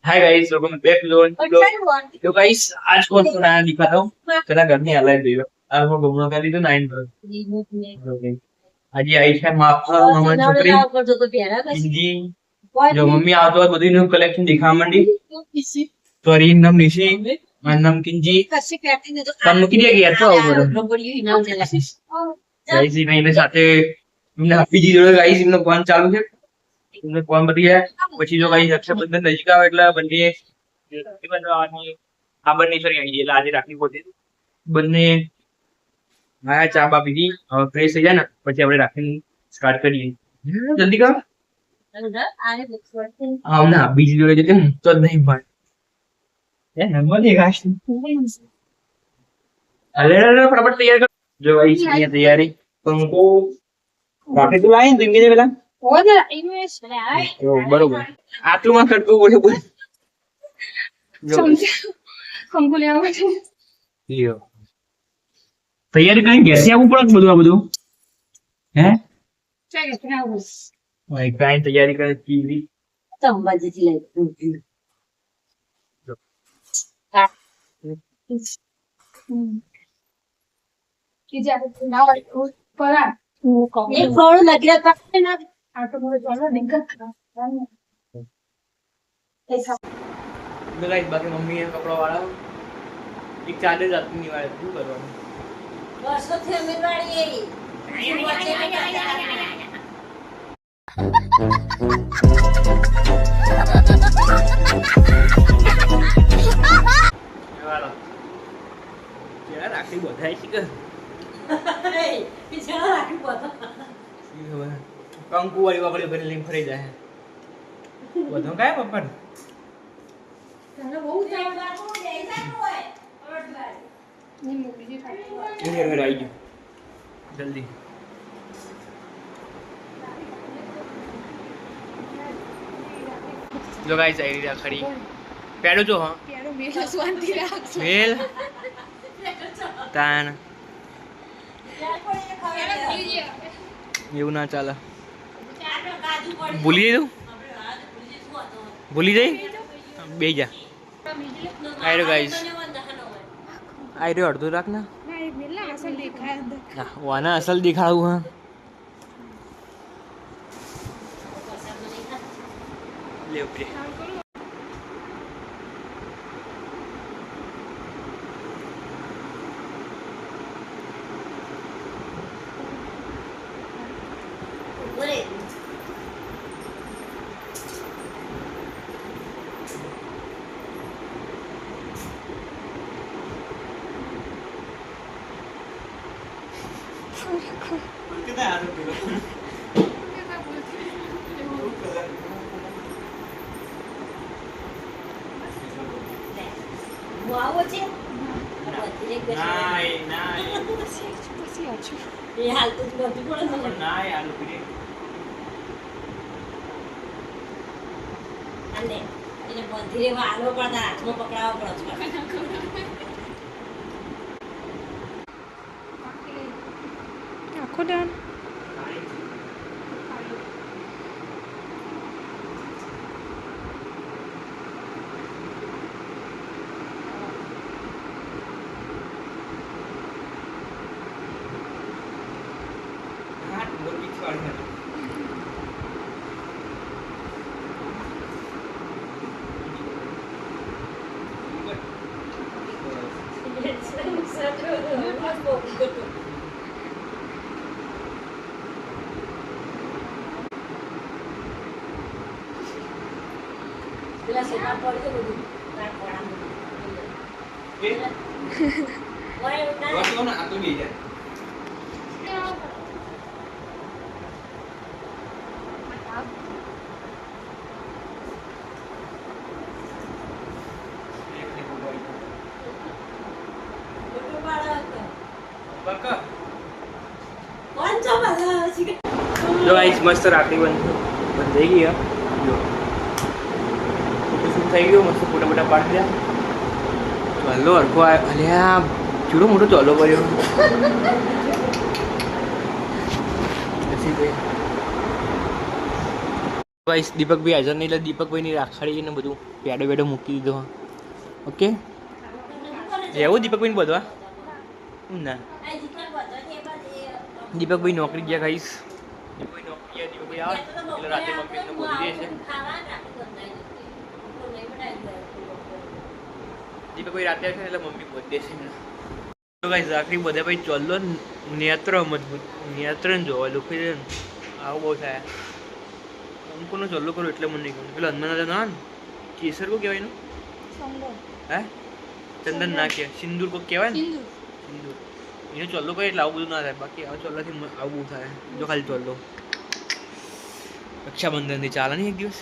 Hi guys, welcome back तो guys आज कौन सा नया दिखाता हूँ। तेरा घर नहीं हालात दियो आज वो घूमना कर ली तो 9 पर आज ये आई है माफा मम्मा छोकरी जी जो मम्मी આવતો હોય બધું નું કલેક્શન દેખાવા માંડી સોરી નામ નિશી મારું નામ કિંજી પણ મૂકી દે ગયા તો આવું ગાઈસ ને એની સાથે એમને હાફીજી જોડે ગાઈસ એમનો ફોન ચાલુ છે એમને ફોન બધી है પછી જો ગાઈસ રક્ષાબંધન નજીક આવે એટલે બંને આ બંને સોરી આવી એટલે આજે રાખવી પડતી બંને હા ચા બા પીધી હવે ફ્રેશ થઈ જાય ને પછી આપણે રાખીને સ્ટાર્ટ કરીએ જલ્દી કર ના બીજી જોડે જતી ને તો જ નહીં પણ નંબર દેખાશ અરે ફટાફટ તૈયાર કર જો ભાઈ અહીંયા તૈયારી પંખો રાખી તો લાવીને તું કે પેલા બરોબર આટલું માં ખર્ચવું પડે બોલ તૈયારી કરીને ઘેરથી આવવું પડે બધું આ બધું હે કઈ તૈયારી કરે ચીલી બાકી મમ્મી કપડા વાળા એક ચાલે જાતું ની વાળે શું કરવાનું રાખડી બધાય છે કંકુ વાળી વાપરી ભરી લઈને ફરી જાય બધો કાય પપ્પા જલ્દી જો ગાઈસ આવી રહ્યા ખરી પેડો જો હા મેલ તાન એવું ના ચાલે ભૂલી જઈ ભૂલી જઈ બે જા આયરો ગાઈસ આયરો અડધું રાખ ના વાના અસલ દેખાડવું હા લે ઉપરે આખો ડાન પેલા સેના પડે બધું તાર કોણા કે ઓય ઉઠા ના આ તો બી જાય जो गाइस मस्त राखड़ी बन થઈ ગઈ જો ફોટો શૂટ થઈ ગયો મસ્ત ફોટા મોટા પાડી દીધા ચાલો હરખો અલ્યા ચૂડો મોટો ચાલો કર્યો ગાઈસ દીપકભાઈ હાજર નહીં એટલે દીપકભાઈની રાખડી ને બધું પેડો પેડો મૂકી દીધો. ઓકે એવું દીપકભાઈ બધવા ના દીપકભાઈ નોકરી ગયા ગાઈસ. દીપકભાઈ નોકરી ગયા, દીપકભાઈ આવે એટલે રાતે મમ્મીને બોલી દે છે. દીપકભાઈ રાતે આવે છે એટલે મમ્મી બોલી દે છે. તો ગાઈસ રાખડી બધા ભાઈ ચાલો નેત્ર મજબૂત નેત્રન જોવા લોકો આવું બહુ થાય. અમુકનો ચાલુ કરું એટલે મને નહીં ગમે. પેલા હનુમાન ના કેસર કો કહેવાય એનું હે ચંદન ના કે સિંદૂર કો કહેવાય ને સિંદૂર એનું ચાલુ કરે એટલે આવું બધું ના થાય. બાકી આવું ચાલવાથી આવું બહુ થાય. જો ખાલી ચાલો રક્ષાબંધનથી ચાલે નહીં એક દિવસ.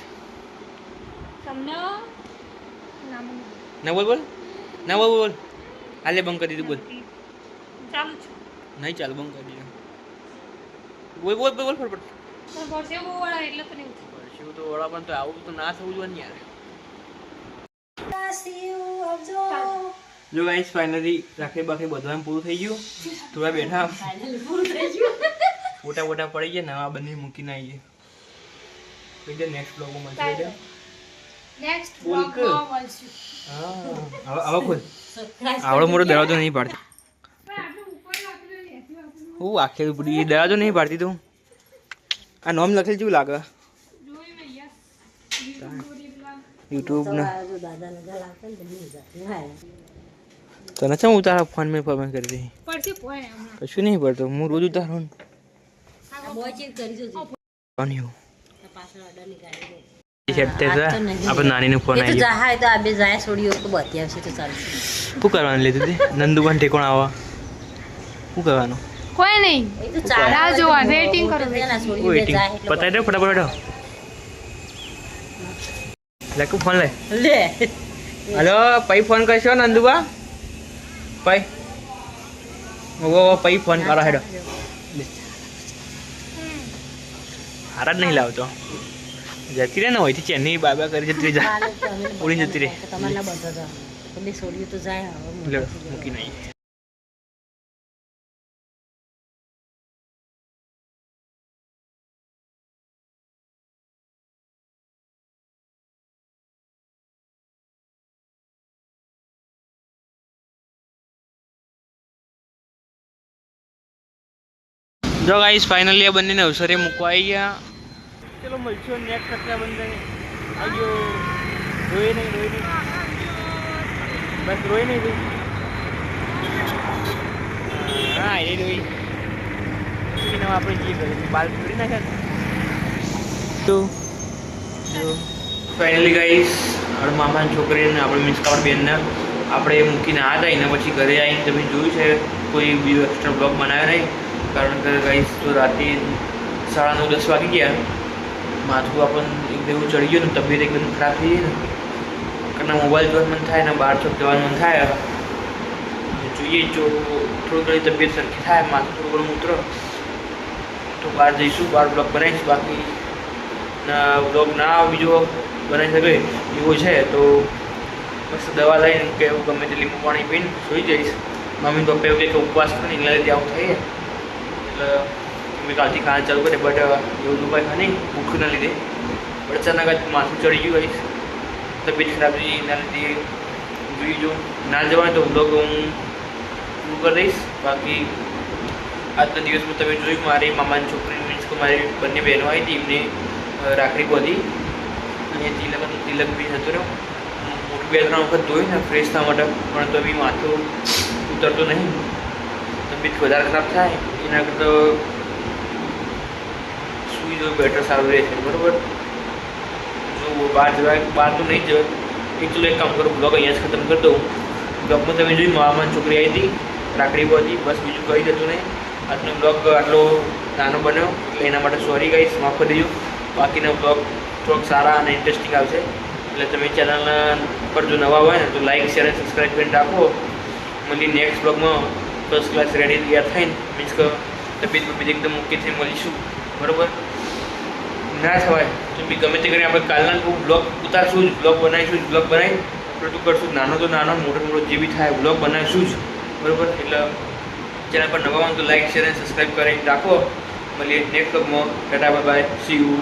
ના બોલ બોલ ના બોલ બોલ હાલે બંધ કરી દીધું. બોલ નહીં ચાલ બંધ કરી દીધું. બોલ બોલ બોલ ફટફટ. પરસેવું તો વડા પણ તો આવું તો ના થવું જોઈએ ને યાર. જો ગાઈસ ફાઇનલી રાખડી બાકડી બધું પૂરું થઈ ગયું. થોડા બેઠા ફોટા ફોટા પડી ગયા. નવા બંને મૂકીને આવી ગયા. નેક્સ્ટ બ્લોગમાં મળશે. હવે ખુદ આવડો મોટો દરવાજો નહીં પાડતી. હું આખે પૂરી દરવાજો નહીં પાડતી તું. આ નોમ લખેલ જેવું લાગે યુટ્યુબ ના. તને છે ઉતારા ફોન મેં ફોન કરી દે કશું નહીં પડતો. હું રોજ ઉતારું આપણે નાની નો ફોન આવી ગયો. શું કરવાનું લીધું તે નંદુબાન ઠેકોણ આવા શું કરવાનું કોઈ નહીં ચાલા જોવા વેટિંગ કરો વેટિંગ પતાઈ દે ફટાફટ. લેકુ ફોન લે હલો પઈ ફોન કરશો નંદુબા પઈ ઓ પઈ ફોન કરો હેડો. હારા જ નહીં લાવતો જતી રહે ને હોયથી ચેન્નઈ બાબા કરી જતી જા ઉડી જતી રહે મૂકી નહીં. જો ગાઈસ ફાઇનલી આ બંનેને અવસરે મૂકવા આવી ગયા. ચલો મળશો નેક્સ્ટ રક્ષાબંધન. આજો રોઈ નહીં બસ રોઈ નહીં તું. હા એ રોઈ આપણે જે કરીએ બાલ છોડી નાખ્યા. તો ફાઇનલી ગાઈસ આપણે મામાની છોકરીને આપણે મીન્સ કાપડ બેનને આપણે મૂકીને આ હતા. એના પછી ઘરે આવીને તમે જોયું છે કોઈ બીજો એક્સ્ટ્રા બ્લોગ બનાવ્યો નહીં. કારણ કે ગાઈસ તો રાતે 9:30-10 વાગી ગયા. માથું આપણને એકદમ એવું ચડી ગયું ને તબિયત એકદમ ખરાબ થઈ ગઈ ને કારણ મોબાઈલ જોવાનું મન થાય ને બહાર ચોક જવાનું મન થાય. જોઈએ જો થોડું ઘણી તબિયત સરખી થાય માથું થોડું ઘણું ઉતરો તો બહાર જઈશું. બહાર બ્લોગ બનાવીશ. બાકી બ્લોગ ના બીજો બનાવી શકે એવો છે તો મસ્ત દવા લઈને કે એવું ગમે તે લીંબુ પાણી પીને સૂઈ જઈશ. મમ્મી પપ્પા એવું કે ઉપવાસ કરીને એના લીધે આવું થઈએ એટલે મમ્મી કાલથી ખાવાનું ચાલુ કરે. બટ એવું તો કાંઈ નહીં ભૂખના લીધે પણ અચાનક જ માથું ચડી ગયું હોય તબિયત ખરાબ થઈ એના લીધે જોઈ જો ના જવાય તો બ્લોગ હું પૂરું કરી દઈશ. બાકી આજના દિવસમાં તમે જોયું મારી મામાની છોકરી મીન્સ કે મારી બંને બહેનો આવી હતી એમને રાખડી બાંધી અને તિલક બી જતો રહ્યો. મોટું 2-3 વખત ધોયું ને ફ્રેશ થવા માટે પણ તો બી માથું ઉતરતું નહીં. તબિયત વધારે ખરાબ થાય એના કરતાં સુઈ જવું બેટર સારું રહે છે. બરાબર જો બહાર જવાય બહાર તો નહીં જવાય. એકચુઅલી એક કામ કરું બ્લોગ અહીંયા જ ખતમ કરી દઉં. બ્લોગમાં તમે જોયું મામાની છોકરી આવી હતી રાખડી બાંધી બસ બીજું કંઈ જતું નહીં. આજનો બ્લોગ આટલો નાનો બન્યો એટલે એના માટે સોરી ગાઈસ માફ કરી દેજો. બાકીના બ્લોગ થોડોક સારા અને ઇન્ટરેસ્ટિંગ આવશે એટલે તમે ચેનલ પર જો નવા હોય ને તો લાઈક શેર અને સબસ્ક્રાઈબ કરીને રાખો. મળી નેક્સ્ટ બ્લોગમાં ફર્સ્ટ ક્લાસ રેડી તૈયાર થઈને મીન્સ કે તબિયત એકદમ ઓકે થઈ મળીશું. બરાબર ના થવાય તો બી ગમે તે કરીને આપણે કાલના બ્લોગ ઉતારશું જ બ્લોગ બનાવીશું બ્લોગ બનાવી બધું કરશું. નાનો તો નાનો મોટો જે બી થાય બ્લોગ બનાવીશું જ. બરાબર એટલે ચેનલ પર નવા હોય તો લાઈક શેર અને સબસ્ક્રાઈબ કરીને રાખો. મળીએ નેક્સ્ટ બ્લોગમાં. Tata bye bye see you.